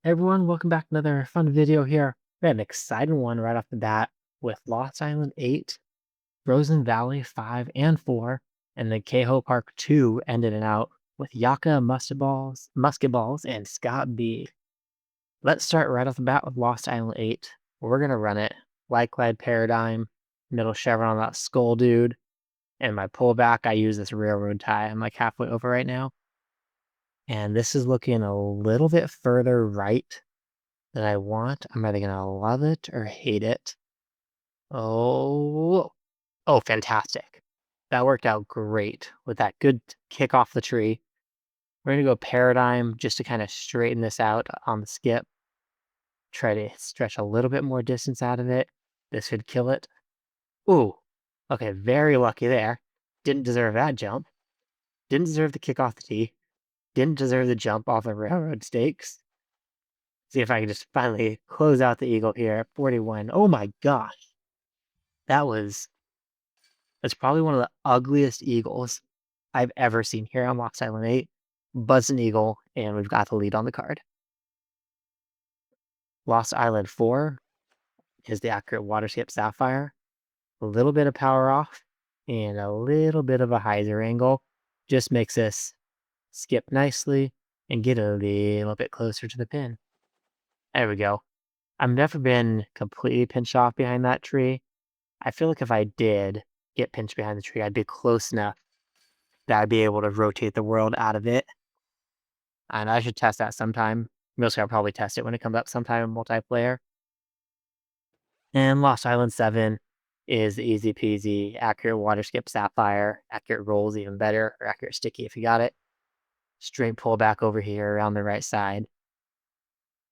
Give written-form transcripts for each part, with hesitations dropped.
Hey everyone, welcome back to another fun video here. We had an exciting one right off the bat with Lost Island 8, Frozen Valley 5 and 4, and then Keho Park 2 ended it out with Yaka Musket Balls, and Scott B. Let's start right off the bat with Lost Island 8. We're gonna run it. Light Glide Paradigm, middle chevron on that skull dude, and my pullback, I use this railroad tie. I'm like halfway over right now. And this is looking a little bit further right that I want. I'm either gonna love it or hate it. Oh, oh, fantastic. That worked out great with that good kick off the tree. We're gonna go paradigm just to kind of straighten this out on the skip. Try to stretch a little bit more distance out of it. This should kill it. Ooh, okay, very lucky there. Didn't deserve that jump. Didn't deserve the kick off the tee. Didn't deserve the jump off the railroad stakes. See if I can just finally close out the eagle here at 41. Oh my gosh. That's probably one of the ugliest eagles I've ever seen here on Lost Island 8. Buzz an eagle, and we've got the lead on the card. Lost Island 4 is the accurate water skip sapphire. A little bit of power off and a little bit of a hyzer angle just makes this skip nicely and get a little bit closer to the pin. There we go. I've never been completely pinched off behind that tree. I feel like if I did get pinched behind the tree, I'd be close enough that I'd be able to rotate the world out of it. And I should test that sometime. Mostly I'll probably test it when it comes up sometime in multiplayer. And Lost Island 7 is the easy peasy, accurate water skip sapphire, accurate rolls even better, or accurate sticky if you got it. Straight pull back over here around the right side.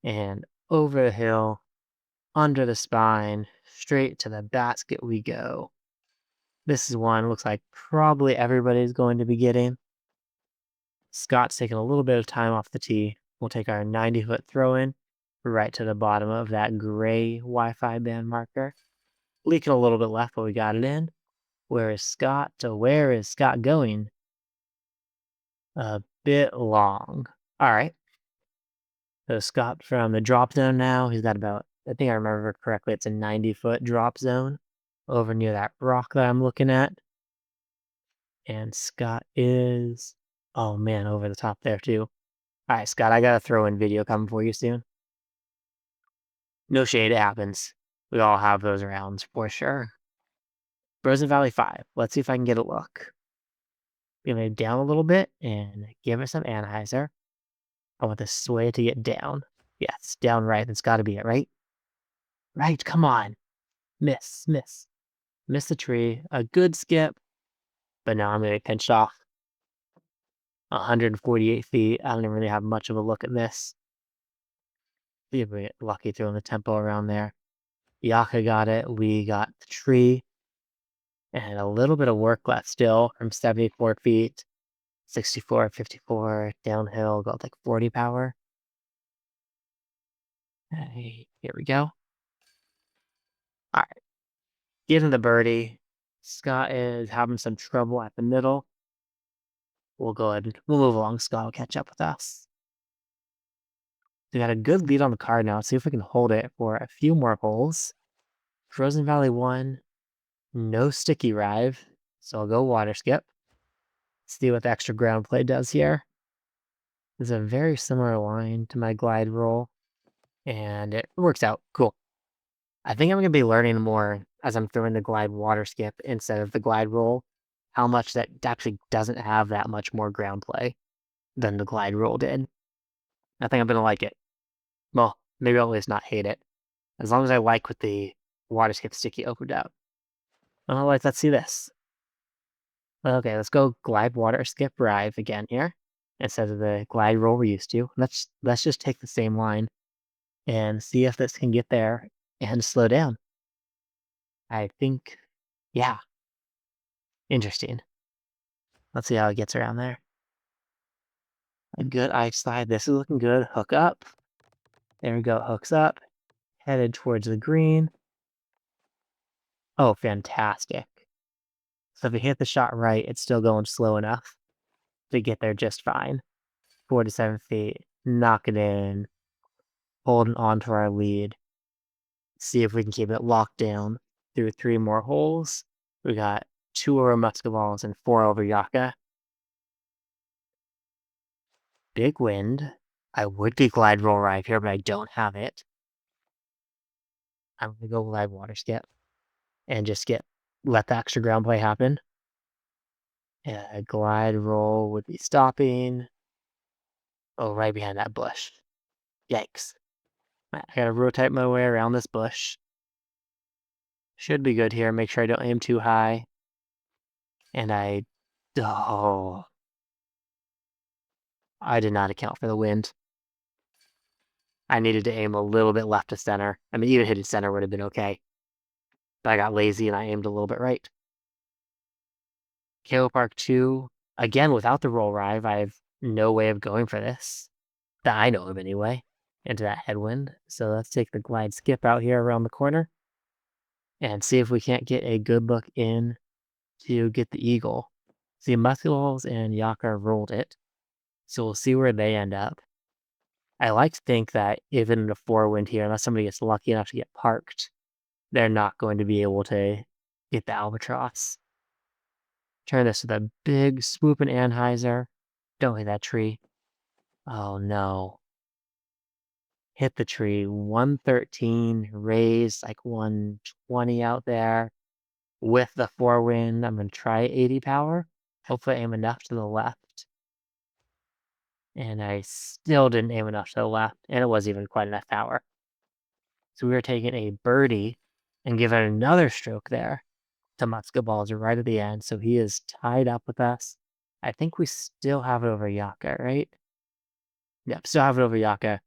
And over the hill, under the spine, straight to the basket we go. This is one looks like probably everybody's going to be getting. Scott's taking a little bit of time off the tee. We'll take our 90-foot throw in right to the bottom of that gray Wi-Fi band marker. Leaking a little bit left, but we got it in. Where is Scott? To where is Scott going? A bit long. All right. So Scott from the drop zone now. He's got about, I think I remember correctly, it's a 90-foot drop zone over near that rock that I'm looking at. And Scott is, oh man, over the top there too. All right, Scott, I got a throw-in video coming for you soon. No shade, it happens. We all have those rounds for sure. Frozen Valley 5. Let's see if I can get a look. Gonna down a little bit and give it some anhyzer. I want the sway to get down. Yes, down right. That's got to be it, right? Right, come on. Miss, miss. Miss the tree. A good skip. But now I'm going to get pinched off. 148 feet. I don't even really have much of a look at this. See if we get lucky throwing the tempo around there. Yaka got it. We got the tree. And a little bit of work left still from 74 feet. 64, 54, downhill, got like 40 power. Hey, here we go. All right. Getting the birdie. Scott is having some trouble at the middle. We'll go ahead and we'll move along. Scott will catch up with us. We got a good lead on the card now. Let's see if we can hold it for a few more holes. Frozen Valley 1, no sticky rive. So I'll go water skip. See what the extra ground play does here. This is a very similar line to my glide roll. And it works out. Cool. I think I'm going to be learning more as I'm throwing the glide water skip instead of the glide roll. How much that actually doesn't have that much more ground play than the glide roll did. I think I'm going to like it. Well, maybe I'll at least not hate it. As long as I like what the water skip sticky opened out. Otherwise, let's see this. Okay, let's go glide water skip rive again here. Instead of the glide roll we're used to. Let's just take the same line and see if this can get there and slow down. I think, yeah. Interesting. Let's see how it gets around there. A good ice slide. This is looking good. Hook up. There we go. Hooks up. Headed towards the green. Oh, fantastic. So if you hit the shot right, it's still going slow enough to get there just fine. 47 feet. Knock it in. holding on to our lead. See if we can keep it locked down through 3 more holes. We got 2 over musket balls and 4 over Yaka. Big wind. I would be glide roll right here, but I don't have it. I'm gonna go glide water skip and just let the extra ground play happen. A glide roll would be stopping. Oh, right behind that bush. Yikes. I gotta rotate my way around this bush. Should be good here. Make sure I don't aim too high. And oh, I did not account for the wind. I needed to aim a little bit left to center. I mean, even hitting center would have been okay. But I got lazy and I aimed a little bit right. KO Park 2, again, without the roll rive, I have no way of going for this. That I know of anyway, into that headwind. So let's take the glide skip out here around the corner and see if we can't get a good look in to get the eagle. See, Musculals and Yaka rolled it, so we'll see where they end up. I like to think that even in a 4-wind here, unless somebody gets lucky enough to get parked, they're not going to be able to get the albatross. Turn this with a big swoop and Anheuser. Don't hit that tree. Oh no. Hit the tree. 113, raised like 120 out there. With the 4-wind, I'm going to try 80 power. Hopefully aim enough to the left. And I still didn't aim enough to the left, and it wasn't even quite enough power. So we were taking a birdie and giving it another stroke there to musket balls right at the end. So he is tied up with us. I think we still have it over Yaka, right? Yep, still have it over Yaka.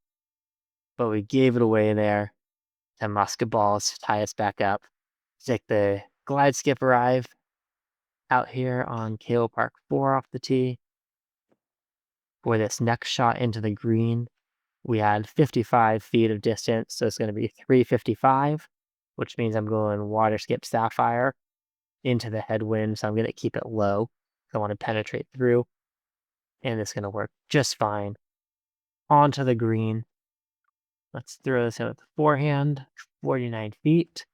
But we gave it away there to musket balls to tie us back up. Take the glide skip arrive out here on KO Park 4 off the tee. For this next shot into the green, we had 55 feet of distance, so it's going to be 355, which means I'm going water skip sapphire into the headwind, so I'm going to keep it low. I want to penetrate through, and it's going to work just fine. Onto the green. Let's throw this in with the forehand, 49 feet.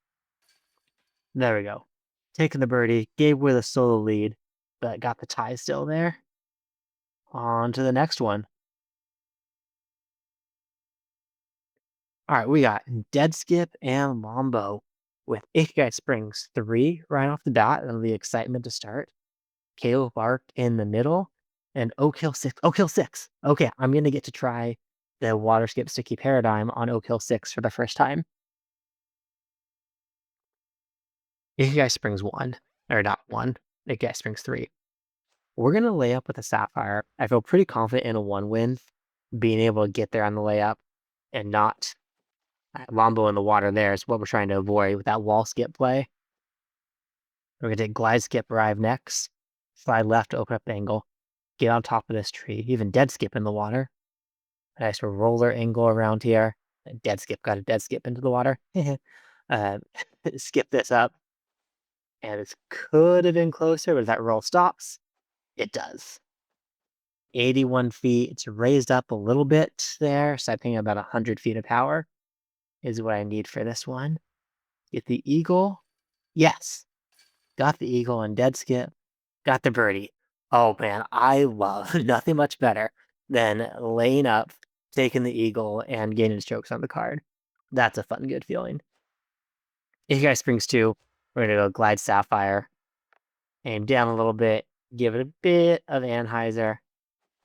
There we go. Taking the birdie, gave away the solo lead, but got the tie still there. On to the next one. All right, we got Dead Skip and Lombo with Ikigai Springs 3 right off the bat, and the excitement to start. KO Bark in the middle, and Oak Hill 6. Oak Hill 6. Okay, I'm going to get to try the Water Skip Sticky Paradigm on Oak Hill 6 for the first time. Ikigai Springs 1, or not 1, Ikigai Springs 3. We're going to lay up with a Sapphire. I feel pretty confident in a 1-win, being able to get there on the layup and not Lombo in the water there is what we're trying to avoid with that wall skip play. We're going to take glide skip arrive next, slide left to open up the angle, get on top of this tree, even dead skip in the water. A nice roller angle around here. Dead skip got a dead skip into the water. Skip this up. And this could have been closer, but if that roll stops, it does. 81 feet. It's raised up a little bit there, so I think about 100 feet of power is what I need for this one. Get the eagle. Yes. Got the eagle and dead skip. Got the birdie. Oh man, I love nothing much better than laying up, taking the eagle, and gaining strokes on the card. That's a fun, good feeling. Ikigai Springs 2, we're going to go glide sapphire. Aim down a little bit, give it a bit of Anheuser,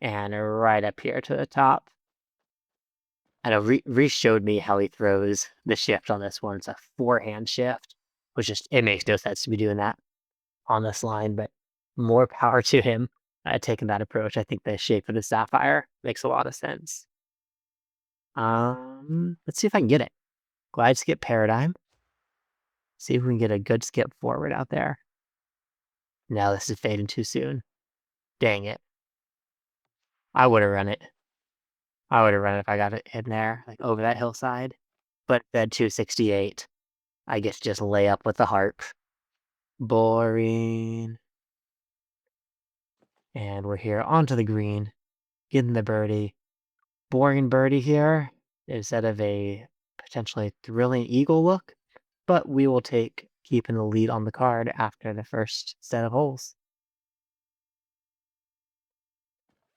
and right up here to the top. I know Reese showed me how he throws the shift on this one. It's a forehand shift, which just, it makes no sense to be doing that on this line, but more power to him taking that approach. I think the shape of the sapphire makes a lot of sense. Let's see if I can get it. Glide skip paradigm. See if we can get a good skip forward out there. No, this is fading too soon. Dang it. I would have run it. I would have run it if I got it in there, like over that hillside. But bed 268. I get to just lay up with the harp. Boring. And we're here onto the green. Getting the birdie. Boring birdie here. instead of a potentially thrilling eagle look, but we will take keeping the lead on the card after the first set of holes.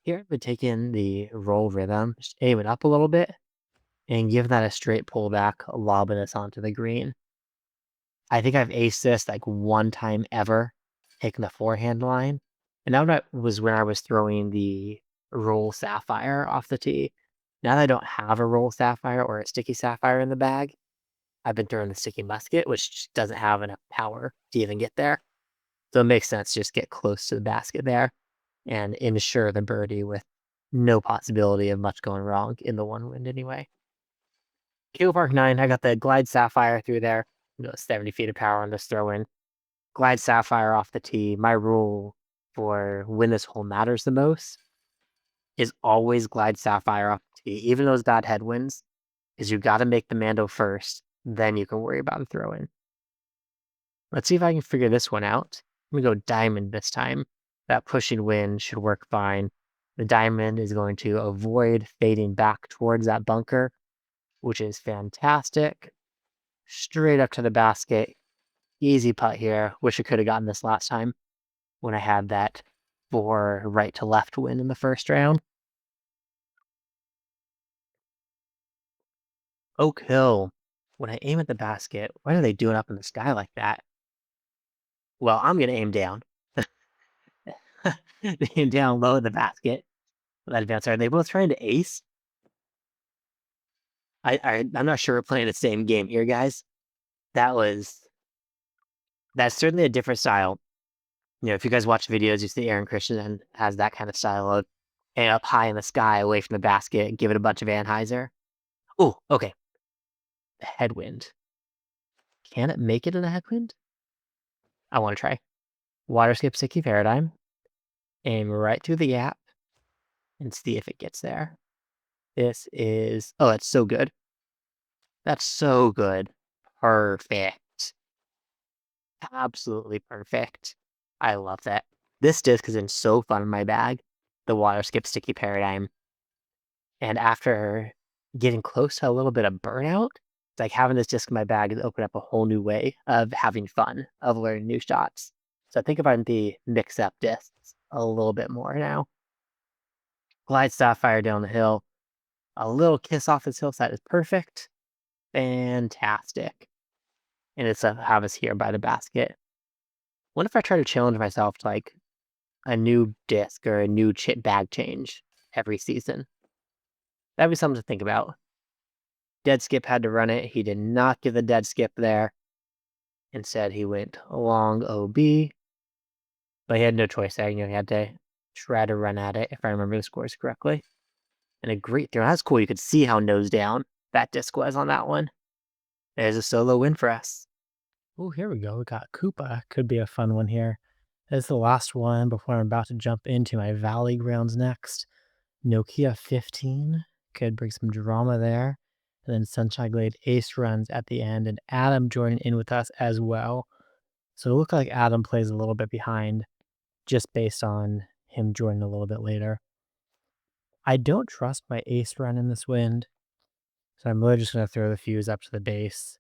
Here, I've been taking the roll rhythm, just aim it up a little bit, and give that a straight pullback, lobbing us onto the green. I think I've aced this like one time ever, taking the forehand line. And that was when I was throwing the roll sapphire off the tee. Now that I don't have a roll sapphire or a sticky sapphire in the bag, I've been throwing the sticky musket, which just doesn't have enough power to even get there. So it makes sense to just get close to the basket there and ensure the birdie with no possibility of much going wrong in the one wind anyway. Keel Park 9, I got the Glide Sapphire through there. 70 feet of power on this throw in. Glide Sapphire off the tee. My rule for when this hole matters the most is always Glide Sapphire off the tee, even those bad headwinds, is you got to make the Mando first, then you can worry about a throw in. Let's see if I can figure this one out. I'm going to go diamond this time. That pushing wind should work fine. The diamond is going to avoid fading back towards that bunker, which is fantastic. Straight up to the basket. Easy putt here. Wish I could have gotten this last time when I had that 4 right to left win in the first round. Oak Hill. When I aim at the basket, what are they doing up in the sky like that? Well, I'm going to aim down. Aim down low at the basket. That advance. Are they both trying to ace? I'm not sure we're playing the same game here, guys. That's certainly a different style. If you guys watch videos, you see Aaron Christian has that kind of style of aim up high in the sky away from the basket, give it a bunch of Anheuser. Oh, okay. Headwind. Can it make it in a headwind? I want to try. Water skip sticky paradigm. Aim right through the gap and see if it gets there. This is, oh, that's so good. That's so good. Perfect. Absolutely perfect. I love that. This disc has been so fun in my bag. The water skip sticky paradigm. And after getting close to a little bit of burnout, it's like having this disc in my bag has opened up a whole new way of having fun, of learning new shots. So I think about the mix up discs a little bit more now. Glide Sapphire down the hill. A little kiss off this hillside is perfect. Fantastic. And it's a have us here by the basket. What if I try to challenge myself to like a new disc or a new bag change every season? That'd be something to think about. Dead skip had to run it. He did not give the dead skip there. Instead, he went long OB. But he had no choice there. He had to try to run at it, if I remember the scores correctly. And a great throw. That's cool. You could see how nose down that disc was on that one. There's a solo win for us. Oh, here we go. We got Koopa. Could be a fun one here. This is the last one before I'm about to jump into my Valley Grounds next. Nokia 15 could bring some drama there. And then Sunshine Glade ace runs at the end, and Adam joining in with us as well. So it looked like Adam plays a little bit behind just based on him joining a little bit later. I don't trust my ace run in this wind, so I'm really just going to throw the fuse up to the base.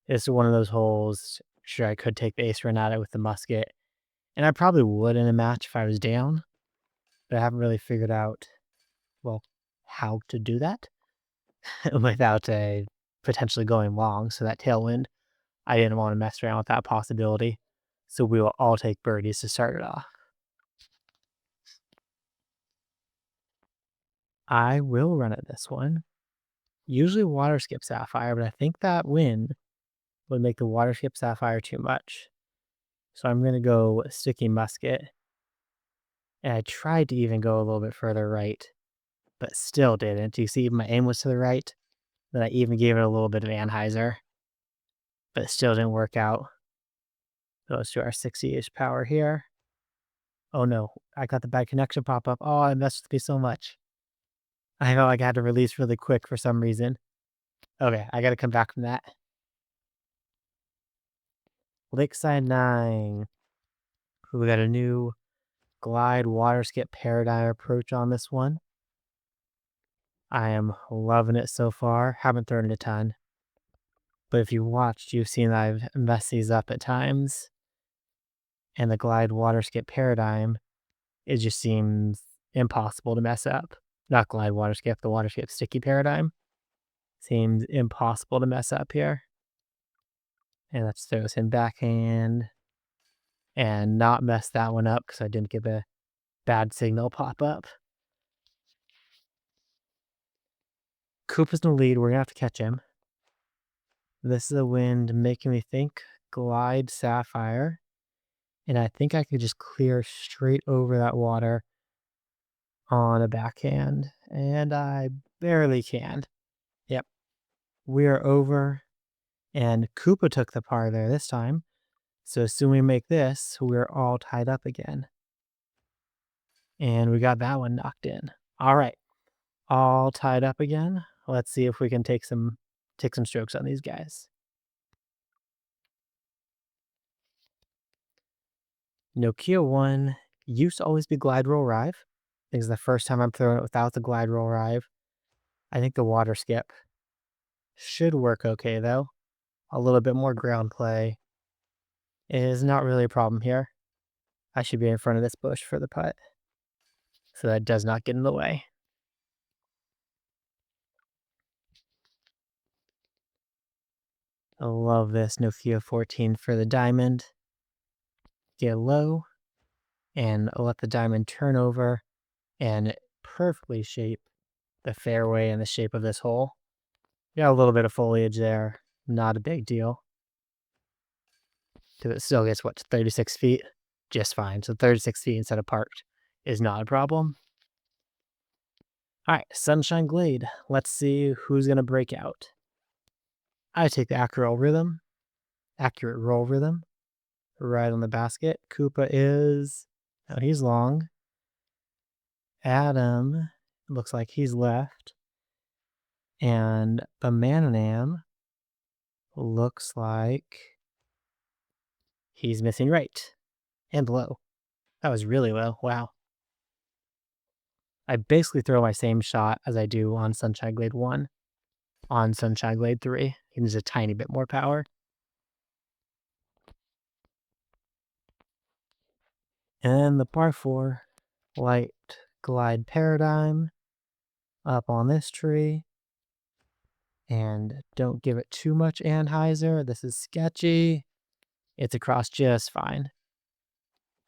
This is one of those holes, sure, I could take the ace run at it with the musket, and I probably would in a match if I was down, but I haven't really figured out, well, how to do that without potentially going long. So that tailwind, I didn't want to mess around with that possibility. So we will all take birdies to start it off. I will run at this one. Usually water skip sapphire, but I think that wind would make the water skip sapphire too much. So I'm going to go sticky musket. And I tried to even go a little bit further right, but still didn't. You see, my aim was to the right. Then I even gave it a little bit of Anheuser, but it still didn't work out. So let's do our 60-ish power here. Oh no, I got the bad connection pop up. Oh, it messed with me so much. I felt like I had to release really quick for some reason. Okay, I got to come back from that. Lakeside 9. We got a new glide water skip paradigm approach on this one. I am loving it so far. Haven't thrown it a ton. But if you watched, you've seen I've messed these up at times. And the glide water skip paradigm, it just seems impossible to mess up. Not glide water skip, the water skip sticky paradigm. Seems impossible to mess up here. And let's throw this in backhand and not mess that one up because I didn't get a bad signal pop up. Koopa's in the lead. We're going to have to catch him. This is a wind making me think glide sapphire. And I think I could just clear straight over that water on a backhand. And I barely can. Yep. We are over. And Koopa took the par there this time. So as soon as we make this, we're all tied up again. And we got that one knocked in. All right. All tied up again. Let's see if we can take some strokes on these guys. Nokia 1 used to always be glide roll rive. I think it's the first time I'm throwing it without the glide roll rive. I think the water skip should work okay though. A little bit more ground play is not really a problem here. I should be in front of this bush for the putt, so that does not get in the way. I love this Nokia 14 for the diamond. Get low and let the diamond turn over and perfectly shape the fairway and the shape of this hole. Got a little bit of foliage there, not a big deal. Because it still gets, what, 36 feet? Just fine. So 36 feet instead of parked is not a problem. All right, Sunshine Glade. Let's see who's going to break out. I take the accurate roll rhythm, right on the basket. Koopa is, oh, he's long. Adam looks like he's left. And Bananam looks like he's missing right and low. That was really low. Wow. I basically throw my same shot as I do on Sunshine Glade 1 on Sunshine Glade 3. He needs a tiny bit more power. And the par 4 light glide paradigm up on this tree. And don't give it too much anhyzer. This is sketchy. It's across just fine.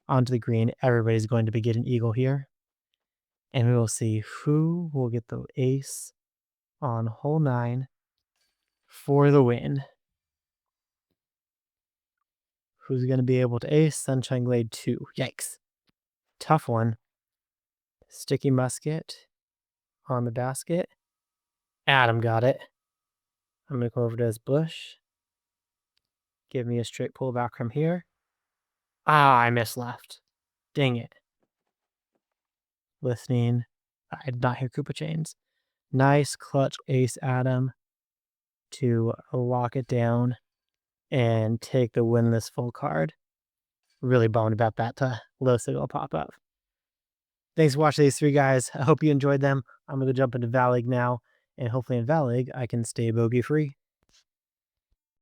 Onto the green. Everybody's going to be getting eagle here. And we will see who will get the ace on hole 9 for the win. Who's going to be able to ace? Sunshine Glade 2. Yikes. Tough one. Sticky musket on the basket. Adam got it. I'm going to go over to his bush. Give me a straight pull back from here. Ah, I missed left. Dang it. Listening. I did not hear Koopa Chains. Nice clutch ace, Adam, to lock it down and take the winless full card. Really bummed about that low signal pop up. Thanks for watching these 3 guys. I hope you enjoyed them. I'm going to jump into Valig now, and hopefully in Valig I can stay bogey free.